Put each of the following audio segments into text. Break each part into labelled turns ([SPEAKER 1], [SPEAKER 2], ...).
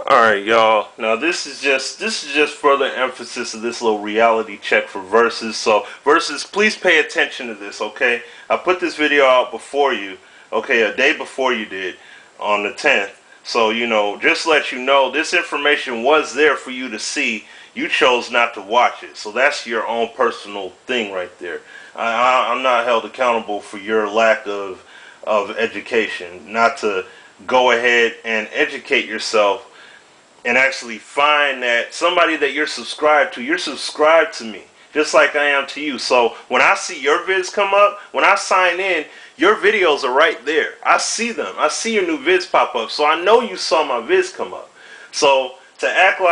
[SPEAKER 1] Alright, y'all. Now this is just further emphasis of this little reality check for Versus. So Versus, please pay attention to this, okay? I put this video out before you, okay, a day before you did, on the 10th. So, just let you know, this information was there for you to see. You chose not to watch it. So that's your own personal thing right there. I'm not held accountable for your lack of education. Not to go ahead and educate yourself and actually find that somebody that you're subscribed to me, just like I am to you. So when I see your vids come up, when I sign in, your videos are right there. I see them. I see your new vids pop up. So I know you saw my vids come up. So to act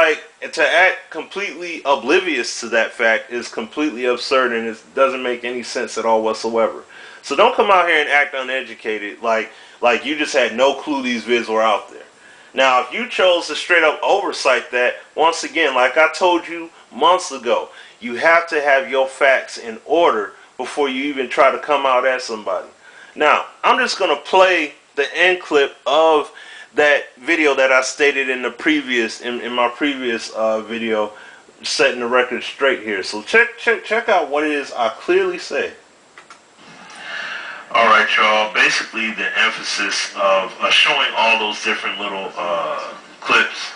[SPEAKER 1] completely oblivious to that fact is completely absurd, and it doesn't make any sense at all whatsoever. So don't come out here and act uneducated like you just had no clue these vids were out there. Now, if you chose to straight up oversight that, once again, like I told you months ago, you have to have your facts in order before you even try to come out at somebody. Now, I'm just going to play the end clip of that video that I stated in my previous video, setting the record straight here. So check out what it is I clearly said. Alright, y'all, basically the emphasis of showing all those different little clips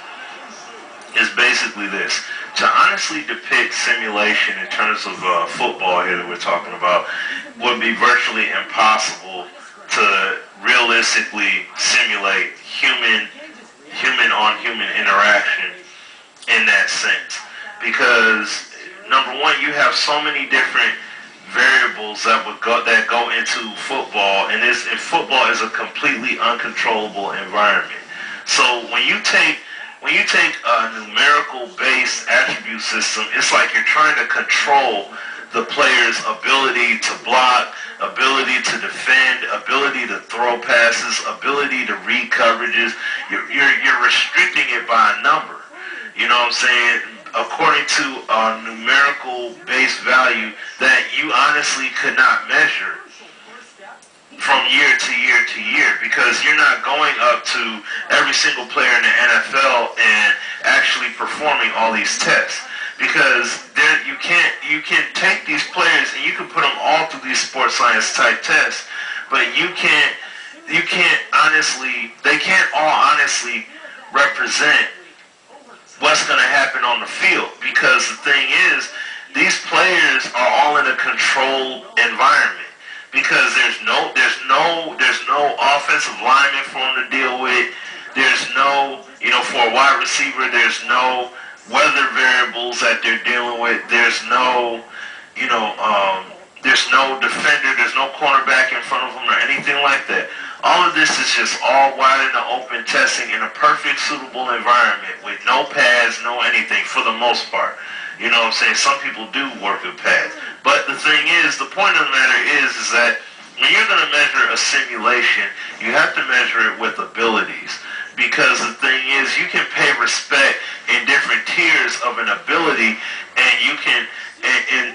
[SPEAKER 1] is basically this. To honestly depict simulation in terms of football here that we're talking about would be virtually impossible to realistically simulate human on human interaction in that sense. Because, number one, you have so many different variables that go into football, and football is a completely uncontrollable environment. So when you take a numerical based attribute system, it's like you're trying to control the player's ability to block, ability to defend, ability to throw passes, ability to read coverages. You're restricting it by a number. You know what I'm saying? According to a numerical base value that you honestly could not measure from year to year to year, because you're not going up to every single player in the NFL and actually performing all these tests. Because you can take these players and you can put them all through these sports science type tests, but they can't all honestly represent what's going to happen on the field. Because the thing is, these players are all in a controlled environment, because there's no offensive lineman for them to deal with. There's no, for a wide receiver, there's no weather variables that they're dealing with. There's no defender, there's no cornerback in front of them or anything like that. All of this is just all wide in the open testing in a perfect suitable environment with no pads, no anything for the most part. You know what I'm saying? Some people do work with pads. But the thing is, the point of the matter is that when you're going to measure a simulation, you have to measure it with abilities. Because the thing is, you can pay respect in different tiers of an ability, and you can, in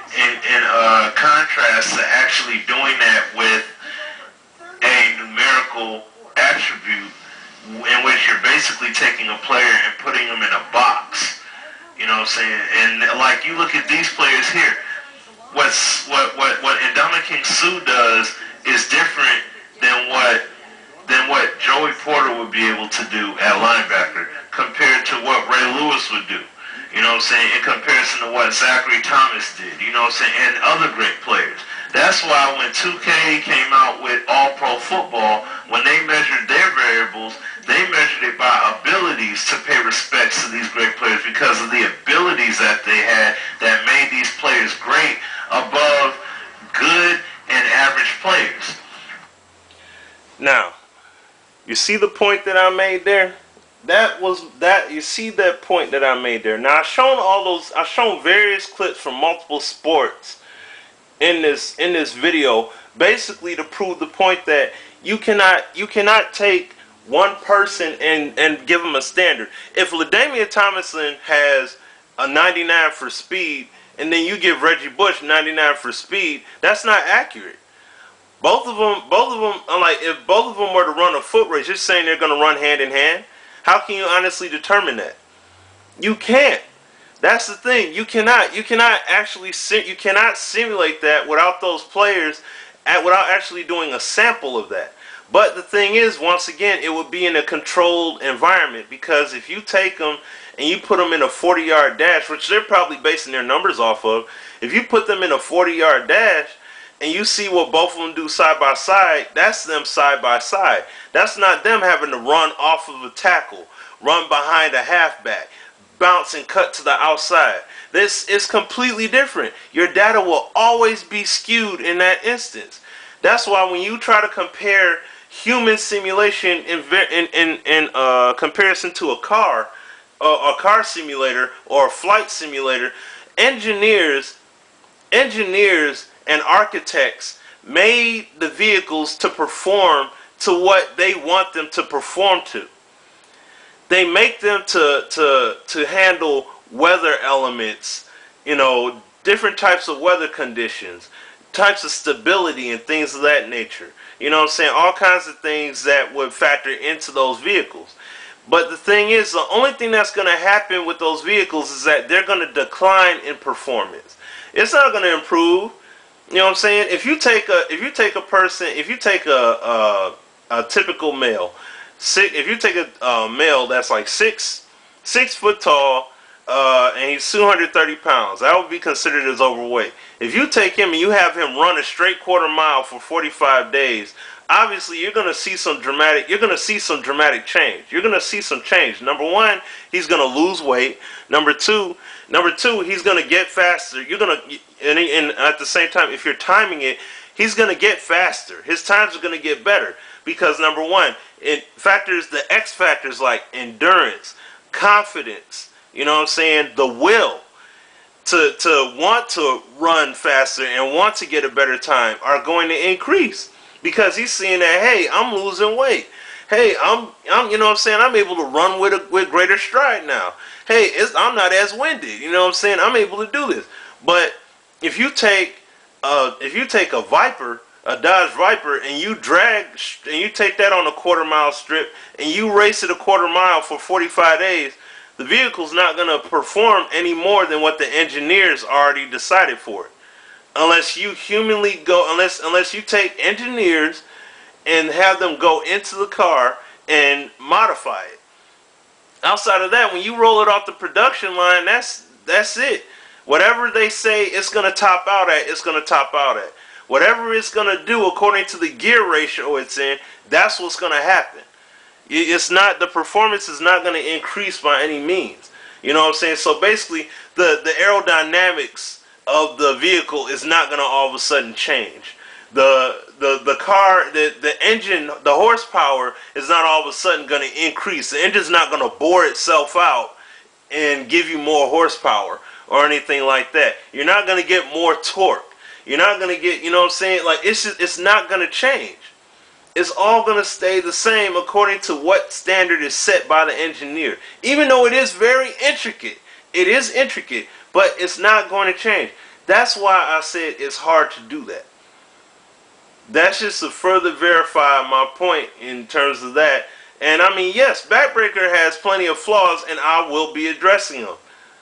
[SPEAKER 1] contrast to actually doing that with a numerical attribute in which you're basically taking a player and putting them in a box. You know what I'm saying? And like, you look at these players here, what Ndamukong Suh does is different than what Joey Porter would be able to do at linebacker compared to what Ray Lewis would do. You know what I'm saying? In comparison to what Zachary Thomas did. You know what I'm saying? And other great players. That's why when 2K came out with All-Pro Football, when they measured their variables, they measured it by abilities to pay respects to these great players, because of the abilities that they had that made these players great above good and average players. Now, you see the point that I made there? You see that point that I made there. Now, I've shown various clips from multiple sports in this video, basically to prove the point that you cannot take one person and give them a standard. If LaDainian Tomlinson has a 99 for speed, and then you give Reggie Bush 99 for speed, that's not accurate. Both of them, like, if both of them were to run a foot race, you're saying they're going to run hand in hand.
[SPEAKER 2] How can you honestly determine that? You can't. That's the thing. You cannot actually you cannot simulate that without those players, without actually doing a sample of that. But the thing is, once again, it would be in a controlled environment, because if you take them and you put them in a 40-yard dash, which they're probably basing their numbers off of, if you put them in a 40-yard dash and you see what both of them do side by side, that's them side by side. That's not them having to run off of a tackle, run behind a halfback, bounce and cut to the outside. This is completely different. Your data will always be skewed in that instance. That's why when you try to compare human simulation in comparison to a car simulator or a flight simulator, engineers and architects made the vehicles to perform to what they want them to perform to. They make them to handle weather elements, different types of weather conditions, types of stability and things of that nature. You know what I'm saying? All kinds of things that would factor into those vehicles. But the thing is, the only thing that's going to happen with those vehicles is that they're going to decline in performance. It's not going to improve. You know what I'm saying? If you take a typical male, if you take a male that's like 6 foot tall, and he's 230 pounds, that would be considered as overweight. If you take him and you have him run a straight quarter mile for 45 days, obviously you're going to see some dramatic change. You're going to see some change. Number one, he's going to lose weight. Number two, he's going to get faster. And at the same time, if you're timing it, he's going to get faster. His times are going to get better, because number one, the X factors like endurance, confidence, you know what I'm saying, the will to want to run faster and want to get a better time are going to increase, because he's seeing that, hey, I'm losing weight. Hey, I'm you know what I'm saying, I'm able to run with greater stride now. Hey, I'm not as winded. You know what I'm saying? I'm able to do this. But if you take a Viper, a Dodge Viper, and you take that on a quarter mile strip and you race it a quarter mile for 45 days, the vehicle's not going to perform any more than what the engineers already decided for it. Unless you unless you take engineers and have them go into the car and modify it. Outside of that, when you roll it off the production line, that's it. Whatever they say it's going to top out at, it's going to top out at. Whatever it's going to do according to the gear ratio it's in, that's what's going to happen. The performance is not going to increase by any means. You know what I'm saying? So basically, the aerodynamics of the vehicle is not going to all of a sudden change. The car, the engine, the horsepower is not all of a sudden going to increase. The engine's not going to bore itself out and give you more horsepower or anything like that. You're not going to get more torque. You're not going to get, you know what I'm saying? Like, it's not going to change. It's all going to stay the same according to what standard is set by the engineer. Even though it is very intricate. It is intricate, but it's not going to change. That's why I said it's hard to do that. That's just to further verify my point in terms of that. And I mean, yes, Backbreaker has plenty of flaws, and I will be addressing them.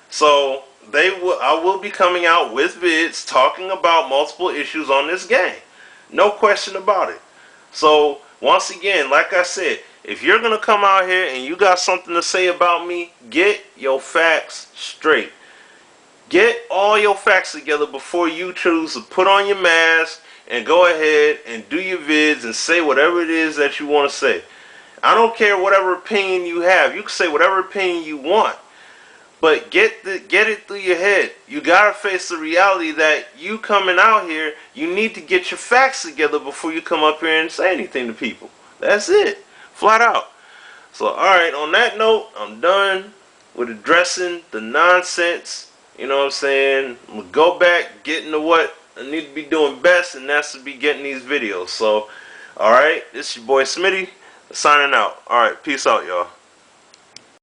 [SPEAKER 2] So I will be coming out with vids talking about multiple issues on this game. No question about it. So once again, like I said, if you're going to come out here and you got something to say about me, get your facts straight. Get all your facts together before you choose to put on your mask and go ahead and do your vids and say whatever it is that you want to say. I don't care whatever opinion you have. You can say whatever opinion you want. But get it through your head. You gotta face the reality that you coming out here, you need to get your facts together before you come up here and say anything to people. That's it. Flat out. So, alright, on that note, I'm done with addressing the nonsense. You know what I'm saying? I'm gonna go back, get into what I need to be doing best, and that's to be getting these videos. So, alright, this is your boy Smitty, signing out. Alright, peace out, y'all.